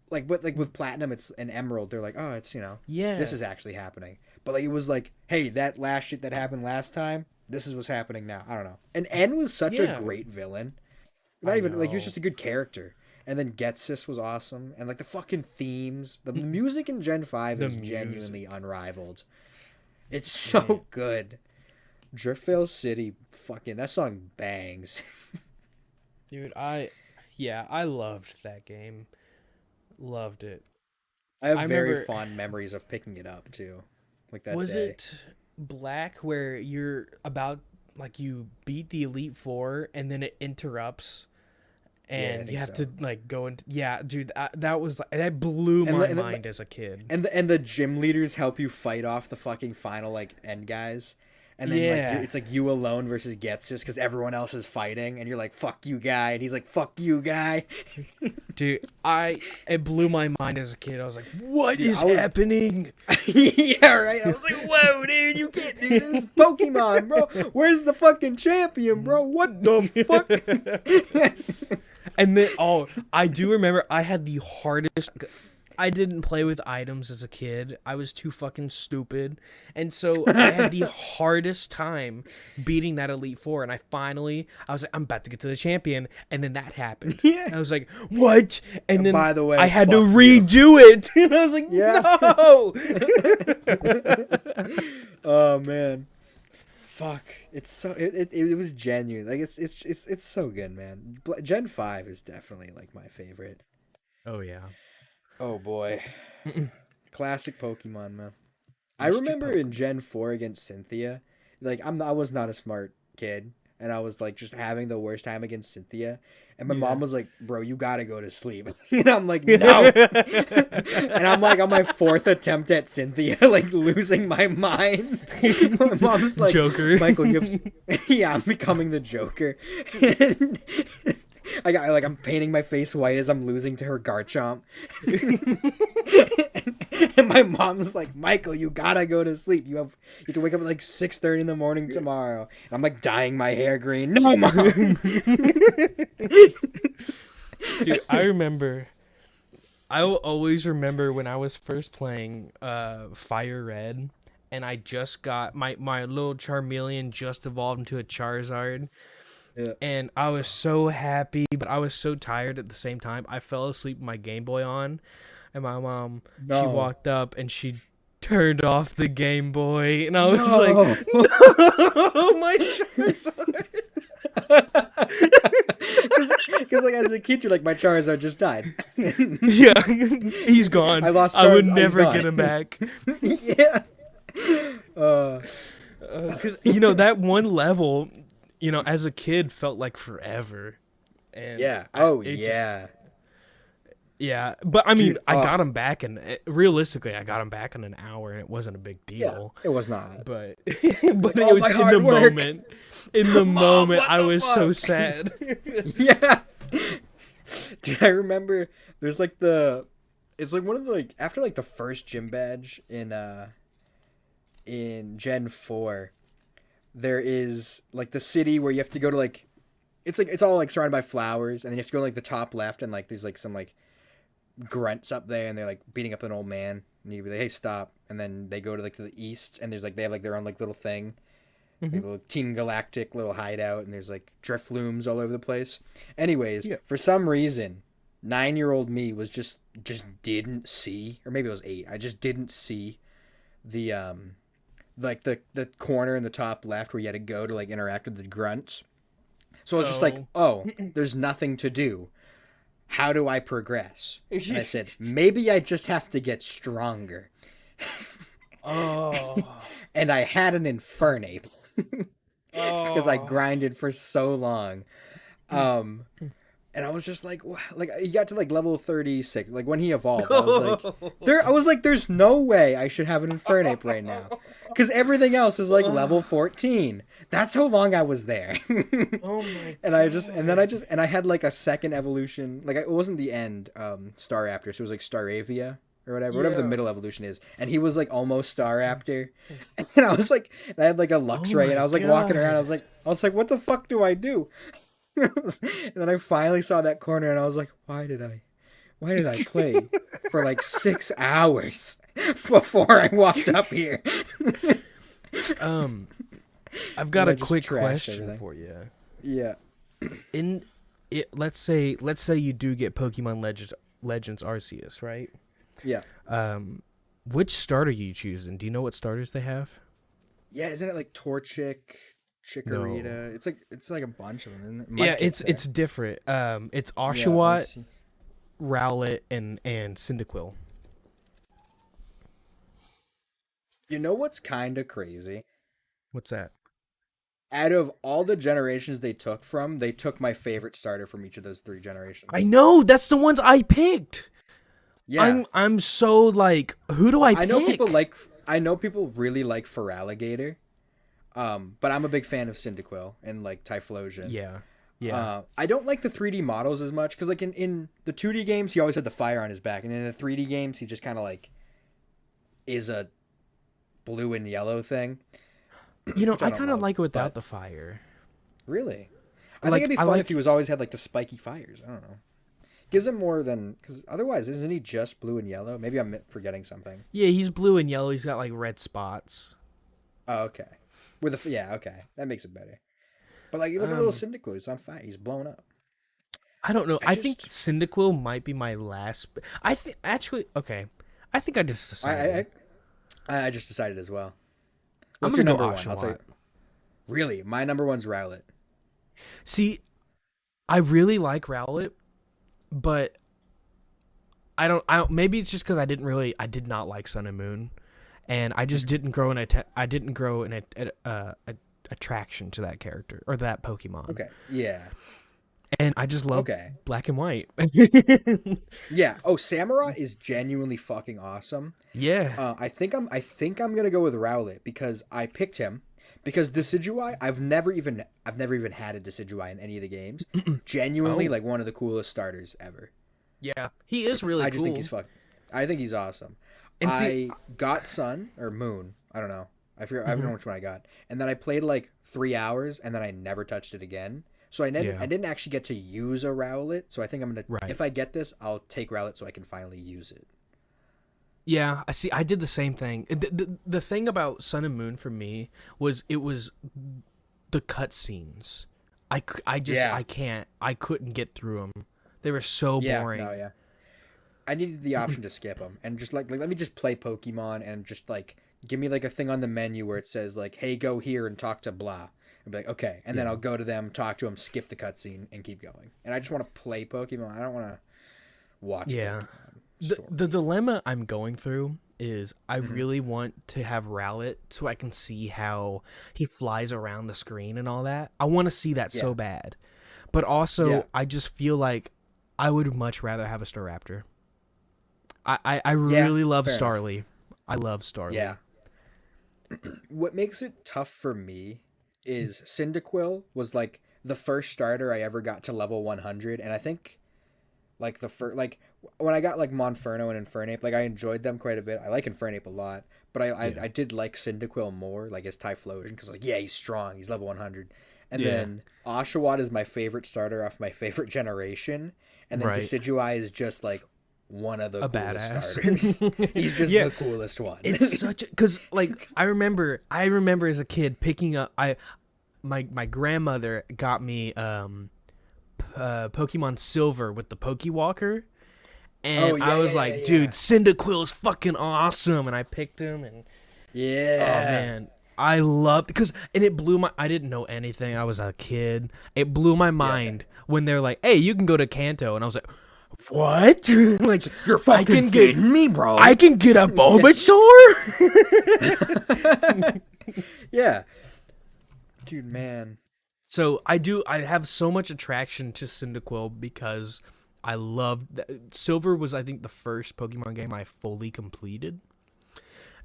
S1: like but like with Platinum it's an Emerald. They're like, "Oh, it's, this
S2: Yeah,
S1: is actually happening." But like it was like, "Hey, that last shit that happened last time, this is what's happening now." I don't know. And N was such a
S2: yeah.
S1: great villain. Not
S2: I
S1: even like he was
S2: know
S1: just a good character. And then Getsis was awesome, and like the fucking themes, the music in Gen 5
S2: the
S1: is genuinely
S2: music,
S1: unrivaled. It's
S2: man.
S1: so good. Driftvale City, fucking that song bangs.
S2: Dude, yeah, I loved that game. Loved it.
S1: I have
S2: I
S1: very
S2: remember,
S1: fond memories of picking it up too, like that
S2: was
S1: day.
S2: it Black where you're about like you beat the Elite Four and then it interrupts
S1: Yeah, I
S2: and you
S1: think
S2: have
S1: so.
S2: to like go into yeah, dude, that was like that blew
S1: And
S2: my
S1: and then
S2: mind as a kid.
S1: and the gym leaders help you fight off the fucking final like end guys, And then it's like you alone versus Getsus because everyone else is fighting, and you're like, "Fuck you, guy," and he's like, "Fuck you, guy."
S2: Dude, it blew my mind as a kid. I was like, "What is happening?"
S1: Yeah, right. I was like, "Whoa, dude, you can't do this, Pokemon, bro. Where's the fucking champion, bro? What the fuck?"
S2: And then, I do remember I had the hardest. I didn't play with items as a kid. I was too fucking stupid. And so I had the hardest time beating that Elite Four. And I was like, I'm about to get to the champion. And then that happened. Yeah. I was like, what? And then
S1: by the way,
S2: I had to redo it. And I was like, no.
S1: Oh, man. Fuck. It's so it was genuine. Like it's so good, man. Gen 5 is definitely like my favorite.
S2: Oh yeah.
S1: Oh boy. Classic Pokemon, man. I remember in Gen 4 against Cynthia, like I was not a smart kid, and I was like just having the worst time against Cynthia, and my mom was like, "Bro, you gotta go to sleep." And I'm like, "No." And I'm like on my 4th attempt at Cynthia, like losing my mind. My mom's like,
S2: Joker.
S1: "Michael, yeah, I'm becoming the Joker." I'm painting my face white as I'm losing to her Garchomp. And my mom's like, "Michael, you gotta go to sleep. You have to wake up at like 6:30 in the morning tomorrow." And I'm like dyeing my hair green. No, Mom.
S2: Dude, I will always remember when I was first playing Fire Red, and I just got my little Charmeleon just evolved into a Charizard. Yeah. And I was so happy, but I was so tired at the same time. I fell asleep with my Game Boy on, and my mom, she walked up and she turned off the Game Boy, and I was like, "No, my Charizard!"
S1: Because like as a kid, you're like, "My Charizard just died."
S2: Yeah, he's gone. I lost. I would never get him back.
S1: Yeah.
S2: Because that one level. As a kid, felt like forever. And
S1: yeah.
S2: Yeah. But I mean, I got him back, and realistically, I got him back in an hour, and it wasn't a big deal.
S1: Yeah, it was not.
S2: But it was in the moment. In the moment, I was so sad.
S1: Yeah. Dude, I remember there's like it's like one of the like after like the first gym badge in Gen 4. There is like the city where you have to go to like it's all like surrounded by flowers, and then you have to go to, like the top left, and like there's like some like grunts up there, and they're like beating up an old man, and you be like, "Hey, stop!" And then they go to like to the east, and there's like they have like their own like little thing, like, little Team Galactic little hideout, and there's like Driflooms all over the place. Anyways, for some reason, 9-year-old me was just didn't see, or maybe it was 8. I just didn't see the like the corner in the top left where you had to go to like interact with the grunts. So I was just like, "Oh, there's nothing to do. How do I progress?" And I said, "Maybe I just have to get stronger." And I had an Infernape because I grinded for so long. And I was just like, he got to like level 36. Like when he evolved, I was like, there's no way I should have an Infernape right now, because everything else is like level 14. That's how long I was there. Oh my! And I had like a second evolution. Like it wasn't the end Staraptor, so it was like Staravia or whatever the middle evolution is. And he was like almost Staraptor, and I was like, and I had like a Luxray, and I was like walking around. I was like, what the fuck do I do? And then I finally saw that corner, and I was like, why did I play for like 6 hours before I walked up here?
S2: I've got a quick question for you.
S1: Yeah.
S2: Let's say you do get Pokemon Legends Arceus, right?
S1: Yeah.
S2: Which starter are you choosing? Do you know what starters they have?
S1: Yeah, isn't it like Torchic, Chikorita? No. It's like a bunch of them, isn't it?
S2: Yeah, it's different. It's Oshawott, Rowlet, and Cyndaquil.
S1: You know what's kind of crazy?
S2: What's that?
S1: Out of all the generations they took my favorite starter from each of those 3 generations.
S2: I know, that's the ones I picked.
S1: Yeah,
S2: I'm so like, who do I pick?
S1: I know people really like Feraligatr. But I'm a big fan of Cyndaquil and like Typhlosion.
S2: Yeah. Yeah.
S1: I don't like the 3D models as much because like in the 2D games he always had the fire on his back, and in the 3D games he just kind of like is a blue and yellow thing.
S2: I kind of like it without the fire.
S1: Really? I think it'd be fun if he was always had like the spiky fires. I don't know. Gives him more than, because otherwise isn't he just blue and yellow? Maybe I'm forgetting something.
S2: Yeah, he's blue and yellow. He's got like red spots.
S1: Oh, okay. Okay, that makes it better. But like, look at little Cyndaquil. He's on fire. He's blown up.
S2: I don't know. I think Cyndaquil might be my last. I think actually. Okay. I think I just decided.
S1: I just decided as well.
S2: I'm
S1: What's
S2: gonna
S1: your
S2: go
S1: number one? I'll tell you. Really, my number one's Rowlet.
S2: See, I really like Rowlet, but I don't. Maybe it's just because I did not like Sun and Moon, and I just didn't grow an attraction to that character or that Pokemon.
S1: Okay. Yeah.
S2: And I just love Black and White.
S1: Yeah. Oh, Samurott is genuinely fucking awesome.
S2: Yeah.
S1: I think I'm gonna go with Rowlet because I picked him because Decidueye. I've never even had a Decidueye in any of the games. Genuinely, like one of the coolest starters ever.
S2: Yeah, he is really.
S1: I just think he's I think he's awesome. And I got Sun or Moon. I don't know. I don't know which one I got. And then I played like 3 hours, and then I never touched it again. So I didn't actually get to use a Rowlet. So I think I'm gonna if I get this, I'll take Rowlet so I can finally use it.
S2: Yeah, I see. I did the same thing. The thing about Sun and Moon for me was it was the cutscenes. I couldn't get through them. They were so boring.
S1: Yeah. I needed the option to skip them and just like let me just play Pokemon and just like give me like a thing on the menu where it says like, hey, go here and talk to blah. I'd be like, okay, and then I'll go to them, talk to them, skip the cutscene, and keep going. And I just want to play Pokemon. I don't want to watch.
S2: Yeah. The dilemma I'm going through is I really want to have Rowlet so I can see how he flies around the screen and all that. I want to see that so bad. But also, I just feel like I would much rather have a Staraptor. I really love Starly. Enough. I love Starly.
S1: Yeah. What makes it tough for me is Cyndaquil was like the first starter I ever got to level 100, and I think like when I got like Monferno and Infernape, like I enjoyed them quite a bit. I like Infernape a lot, but I did like Cyndaquil more, like his Typhlosion, because like he's strong, he's level 100. And then Oshawott is my favorite starter off my favorite generation, and then Decidueye is just like one of the coolest starters. He's just the coolest one.
S2: It's such because like I remember as a kid picking up my grandmother got me Pokemon Silver with the Pokewalker, and I was like, dude, Cyndaquil is fucking awesome, and I picked him, and oh man, I loved it blew my. I didn't know anything. I was a kid. It blew my mind when they're like, hey, you can go to Kanto, and I was like, what? Like,
S1: you're fucking kidding me, bro.
S2: I can get a Bulbasaur?
S1: Yeah. Dude, man.
S2: So I have so much attraction to Cyndaquil because I loved Silver was, I think, the first Pokemon game I fully completed.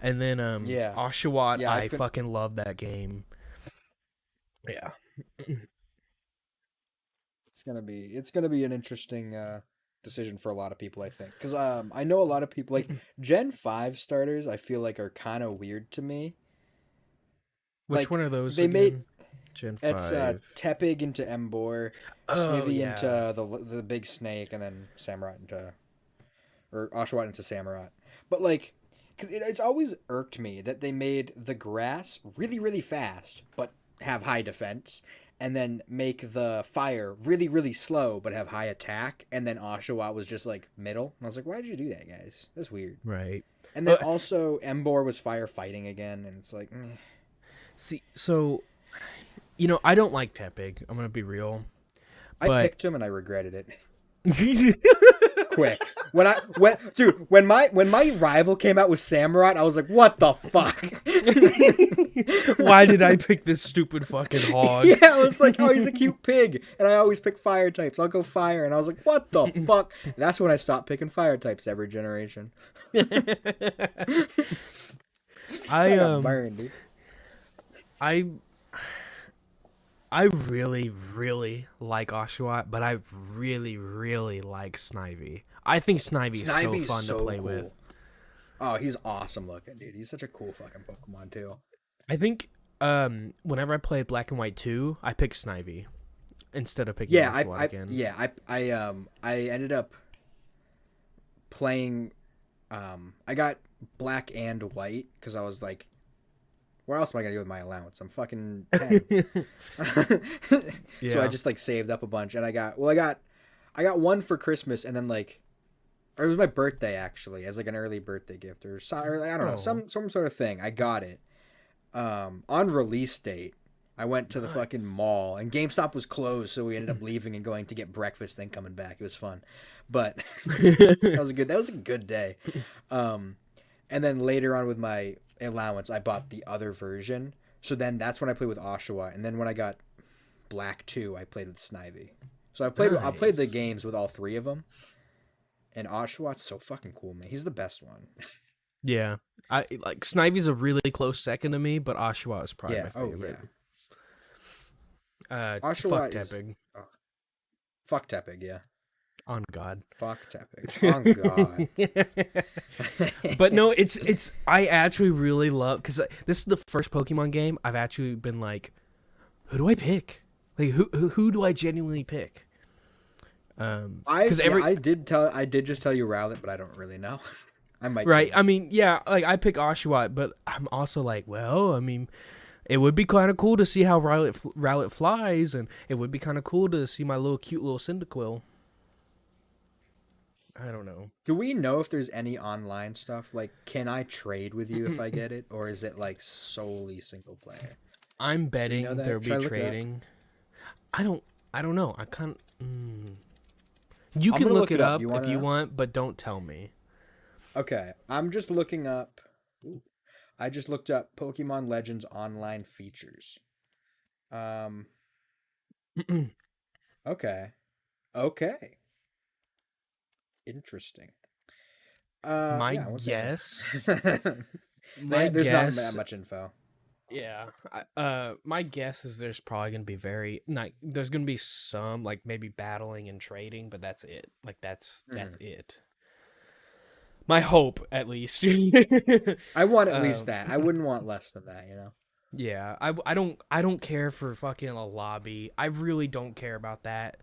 S2: And then Oshawott, I fucking love that game. Yeah.
S1: It's gonna be an interesting decision for a lot of people, I think, because I know a lot of people like Gen 5 starters I feel like are kind of weird to me.
S2: Which one are those
S1: they
S2: again?
S1: made
S2: Gen 5.
S1: It's Tepig into Emboar, Snivy into the big snake, and then Oshawott into Samurott. But like, because it's always irked me that they made the grass really, really fast but have high defense, and then make the fire really, really slow but have high attack, and then Oshawott was just like middle. And I was like, why did you do that, guys? That's weird.
S2: Right.
S1: And then also Emboar was firefighting again, and it's like, meh.
S2: See, so, I don't like Tepig. I'm gonna be real.
S1: I picked him and I regretted it. Quick. When my rival came out with Samurott, I was like, what the fuck?
S2: Why did I pick this stupid fucking hog?
S1: Yeah, I was like, oh, he's a cute pig. And I always pick fire types. I'll go fire. And I was like, what the fuck? And that's when I stopped picking fire types every generation.
S2: I
S1: got burned, dude.
S2: I I really, really like Oshawott, but I really, really like Snivy. I think Snivy is so
S1: Snivy's
S2: fun to
S1: so
S2: play
S1: cool.
S2: with.
S1: Oh, he's awesome looking, dude. He's such a cool fucking Pokemon too.
S2: I think whenever I played Black and White 2, I picked Snivy instead of picking
S1: Yeah,
S2: Oshawott again.
S1: I ended up playing. I got Black and White because I was like, what else am I gonna do with my allowance? I'm fucking 10. So I just like saved up a bunch, and I got one for Christmas, and then like, or it was my birthday actually, as like an early birthday gift, or I don't know, some sort of thing. I got it on release date. I went to the fucking mall, and GameStop was closed, so we ended up leaving and going to get breakfast, then coming back. It was fun, but that was a good day. And then later on with my allowance, I bought the other version. So then that's when I played with Oshawa, and then when I got Black 2, I played with Snivy. So I played the games with all three of them. And Oshawot's so fucking cool, man. He's the best one.
S2: Yeah. I like Snivy's a really close second to me, but Oshawott is probably my favorite.
S1: Oshawott
S2: fuck Tepig.
S1: Fuck Tepig, yeah.
S2: On God.
S1: Fuck Tepig. On God.
S2: But no, it's I actually really love, because this is the first Pokemon game I've actually been like, who do I pick? Like who do I genuinely pick?
S1: I did just tell you Rowlet, but I don't really know. I might.
S2: Right. I mean, yeah, like I pick Oshawott, but I'm also like, well, I mean, it would be kind of cool to see how Rowlet flies, and it would be kind of cool to see my cute little Cyndaquil. I don't know.
S1: Do we know if there's any online stuff? Like, can I trade with you if I get it, or is it like solely single player?
S2: I'm betting there'll be trading. I don't know. I can't. You can look it up if you want, but don't tell me.
S1: Okay, I'm just looking up. I just looked up Pokemon Legends online features. Okay. Interesting.
S2: My
S1: yeah,
S2: guess.
S1: There's not that much info.
S2: Yeah. My guess is there's probably gonna be there's gonna be some like maybe battling and trading, but that's it. Like that's it. My hope, at least.
S1: I want at least that. I wouldn't want less than that, you know.
S2: Yeah, I don't care for fucking a lobby. I really don't care about that.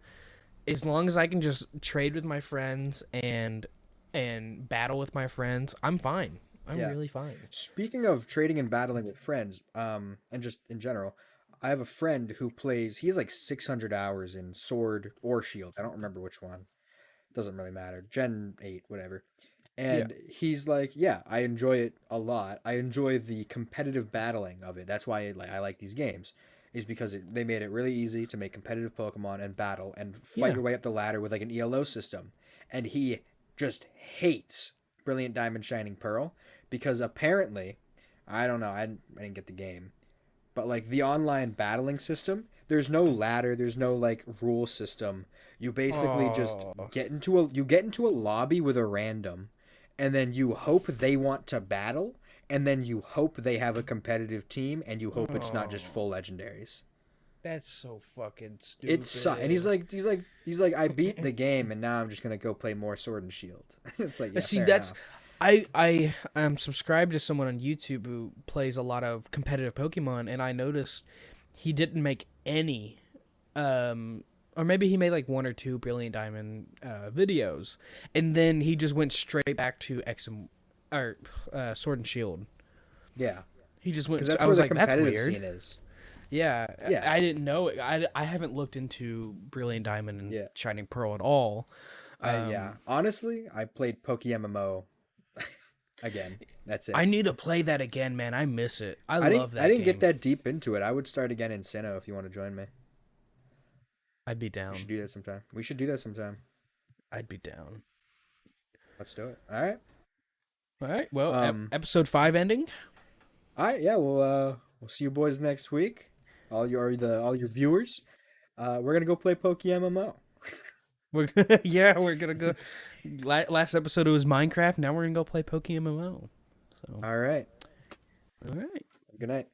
S2: As long as I can just trade with my friends and battle with my friends, I'm fine. I'm really fine.
S1: Speaking of trading and battling with friends, and just in general, I have a friend who plays. He has like 600 hours in Sword or Shield. I don't remember which one. Doesn't really matter. Gen 8, whatever. And he's like, yeah, I enjoy it a lot. I enjoy the competitive battling of it. That's why I like these games, is because they made it really easy to make competitive Pokemon and battle and fight your way up the ladder with like an ELO system. And he just hates Brilliant Diamond Shining Pearl because apparently, I don't know, I didn't get the game, but like the online battling system, there's no ladder, there's no like rule system. You basically just get into a lobby with a random, and then you hope they want to battle, and then you hope they have a competitive team, and you hope it's not just full legendaries.
S2: That's so fucking stupid.
S1: And he's like, I beat the game, and now I'm just gonna go play more Sword and Shield. It's like, yeah,
S2: see,
S1: that's
S2: enough. I am subscribed to someone on YouTube who plays a lot of competitive Pokemon, and I noticed he didn't make any, or maybe he made like one or two Brilliant Diamond videos, and then he just went straight back to Sword and Shield.
S1: Yeah,
S2: he just went.
S1: That's
S2: I
S1: where
S2: was
S1: the
S2: like, that's
S1: competitive
S2: weird.
S1: scene is.
S2: Yeah, I didn't know it. I haven't looked into Brilliant Diamond and Shining Pearl at all.
S1: Honestly, I played PokeMMO again. That's it.
S2: I need to play that again, man. I miss it. I love that.
S1: I didn't
S2: game.
S1: get that deep into it. I would start again in Sinnoh if you want to join me.
S2: I'd be down.
S1: We should do that sometime.
S2: I'd be down.
S1: Let's do it. All right.
S2: All right. Well, episode 5 ending.
S1: All right. Yeah. We'll see you boys next week. All your viewers. We're gonna go play PokeMMO.
S2: We're gonna go. Last episode it was Minecraft. Now we're gonna go play PokeMMO. So.
S1: All right.
S2: Good night.